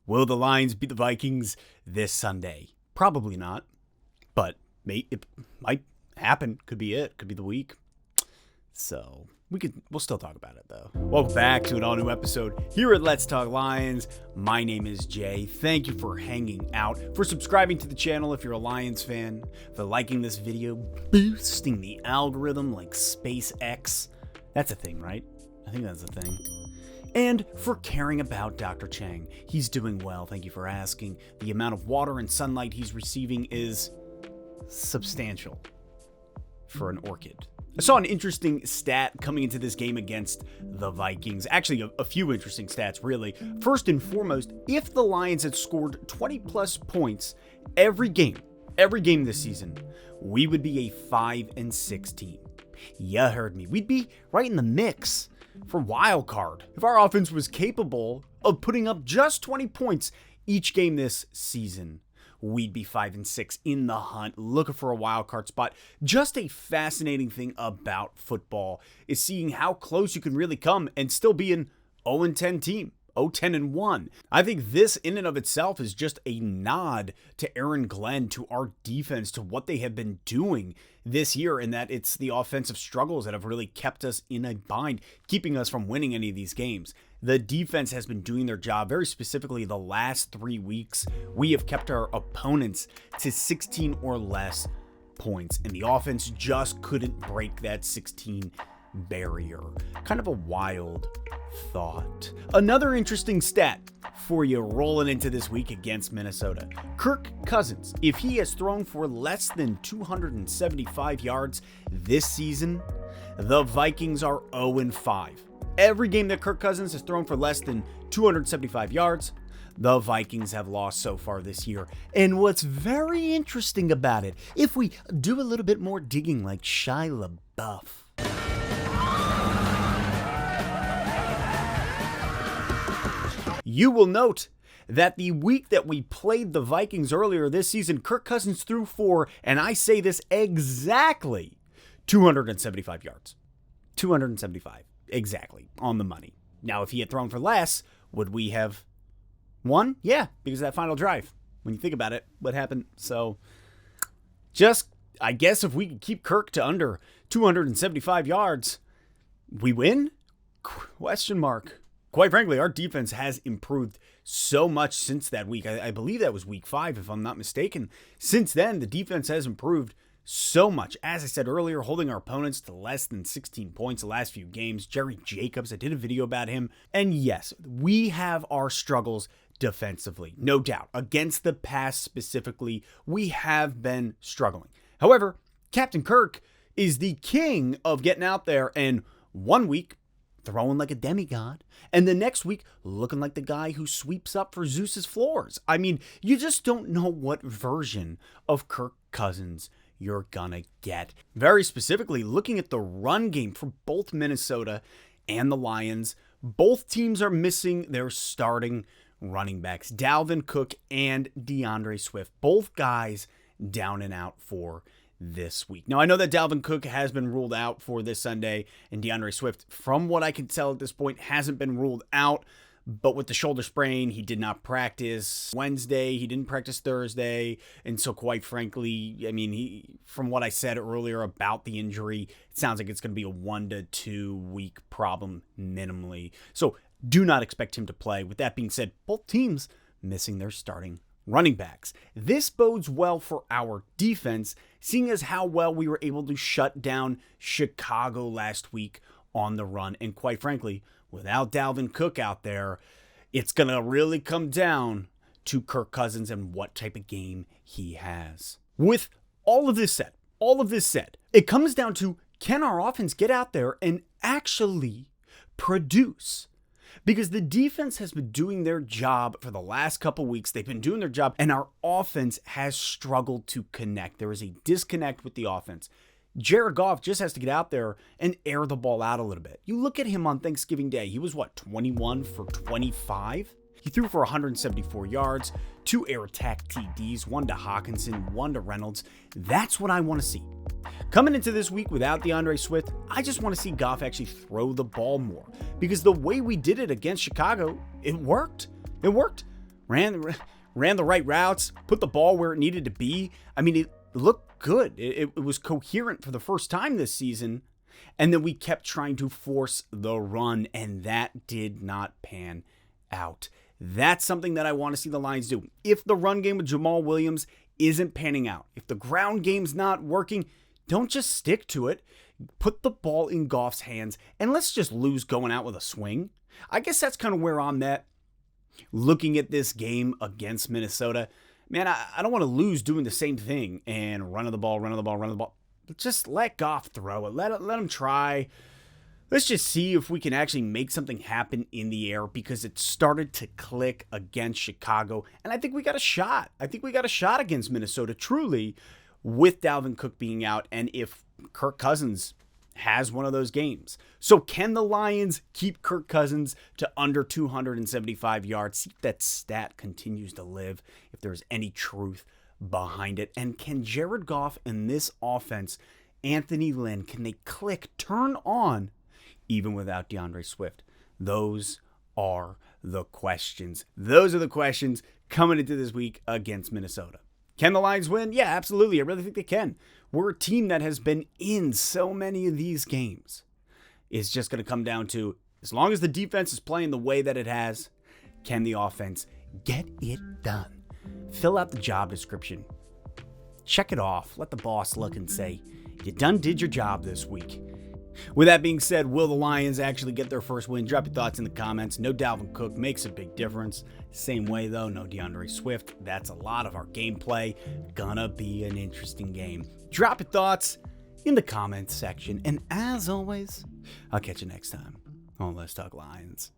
Will the Lions beat the Vikings this Sunday? Probably not, but it might happen. Could be it. Could be the week. So we'll still talk about it though. Welcome back to an all new episode here at Let's Talk Lions. My name is Jay. Thank you for hanging out, for subscribing to the channel if you're a Lions fan, for liking this video, boosting the algorithm like SpaceX. That's a thing, right? I think that's a thing. And for caring about Dr. Chang. He's doing well, thank you for asking. The amount of water and sunlight he's receiving is substantial for an orchid. I saw an interesting stat coming into this game against the Vikings. Actually, a few interesting stats, really. First and foremost, if the Lions had scored 20 plus points every game this season, we would be a 5-6 team. You heard me. We'd be right in the mix for wild card. If our offense was capable of putting up just 20 points each game this season, we'd be 5-6 in the hunt, looking for a wild card spot. Just a fascinating thing about football is seeing how close you can really come and still be an 0-10 team. 0-10-1. I think this in and of itself is just a nod to Aaron Glenn, to our defense, to what they have been doing this year, and that it's the offensive struggles that have really kept us in a bind, keeping us from winning any of these games. The defense has been doing their job. Very specifically, the last 3 weeks, we have kept our opponents to 16 or less points, and the offense just couldn't break that 16 barrier. Kind of a wild thought. Another interesting stat for you rolling into this week against Minnesota. Kirk Cousins, if he has thrown for less than 275 yards this season, the Vikings are 0-5. Every game that Kirk Cousins has thrown for less than 275 yards, the Vikings have lost so far this year. And what's very interesting about it, if we do a little bit more digging like Shia LaBeouf, you will note that the week that we played the Vikings earlier this season, Kirk Cousins threw for, and I say this exactly, 275 yards. 275. Exactly. On the money. Now, if he had thrown for less, would we have won? Yeah, because of that final drive. When you think about it, what happened? So, I guess if we could keep Kirk to under 275 yards, we win? Question mark. Quite frankly, our defense has improved so much since that week. I believe that was week 5, if I'm not mistaken. Since then, the defense has improved so much. As I said earlier, holding our opponents to less than 16 points the last few games. Jerry Jacobs, I did a video about him. And yes, we have our struggles defensively, no doubt. Against the pass specifically, we have been struggling. However, Captain Kirk is the king of getting out there and 1 week throwing like a demigod, and the next week looking like the guy who sweeps up for Zeus's floors. I mean, you just don't know what version of Kirk Cousins you're gonna get. Very specifically, looking at the run game for both Minnesota and the Lions, both teams are missing their starting running backs, Dalvin Cook and DeAndre Swift, both guys down and out for this week. Now, I know that Dalvin Cook has been ruled out for this Sunday, and DeAndre Swift, from what I can tell at this point, hasn't been ruled out, but with the shoulder sprain, he did not practice Wednesday, he didn't practice Thursday, and so quite frankly, I mean, from what I said earlier about the injury, it sounds like it's going to be a 1 to 2 week problem minimally, so do not expect him to play. With that being said, both teams missing their starting running backs. This bodes well for our defense, seeing as how well we were able to shut down Chicago last week on the run. And quite frankly, without Dalvin Cook out there, it's going to really come down to Kirk Cousins and what type of game he has. With all of this said, it comes down to, can our offense get out there and actually produce? Because the defense has been doing their job for the last couple weeks. They've been doing their job, and our offense has struggled to connect. There is a disconnect with the offense. Jared Goff just has to get out there and air the ball out a little bit. You look at him on Thanksgiving Day. He was, 21 for 25? He threw for 174 yards, 2 air attack TDs, 1 to Hawkinson, 1 to Reynolds. That's what I want to see. Coming into this week without DeAndre Swift, I just want to see Goff actually throw the ball more, because the way we did it against Chicago, it worked. ran the right routes, put the ball where it needed to be. I mean, it looked good. It was coherent for the first time this season. And then we kept trying to force the run, and that did not pan out. That's something that I want to see the Lions do. If the run game with Jamal Williams isn't panning out, if the ground game's not working, don't just stick to it. Put the ball in Goff's hands, and let's just lose going out with a swing. I guess that's kind of where I'm at. Looking at this game against Minnesota, man, I don't want to lose doing the same thing and running the ball. Just let Goff throw it. Let him try. Let's just see if we can actually make something happen in the air, because it started to click against Chicago, and I think we got a shot. I think we got a shot against Minnesota, truly, with Dalvin Cook being out, and if Kirk Cousins has one of those games. So can the Lions keep Kirk Cousins to under 275 yards? See if that stat continues to live, if there's any truth behind it. And can Jared Goff and this offense, Anthony Lynn, can they click, turn on, even without DeAndre Swift? Those are the questions. Those are the questions coming into this week against Minnesota. Can the Lions win? Yeah, absolutely. I really think they can. We're a team that has been in so many of these games. It's just going to come down to, as long as the defense is playing the way that it has, can the offense get it done? Fill out the job description. Check it off. Let the boss look and say, you done did your job this week. With that being said, will the Lions actually get their first win? Drop your thoughts in the comments. No Dalvin Cook makes a big difference. Same way, though, no DeAndre Swift. That's a lot of our gameplay. Gonna be an interesting game. Drop your thoughts in the comments section. And as always, I'll catch you next time on Let's Talk Lions.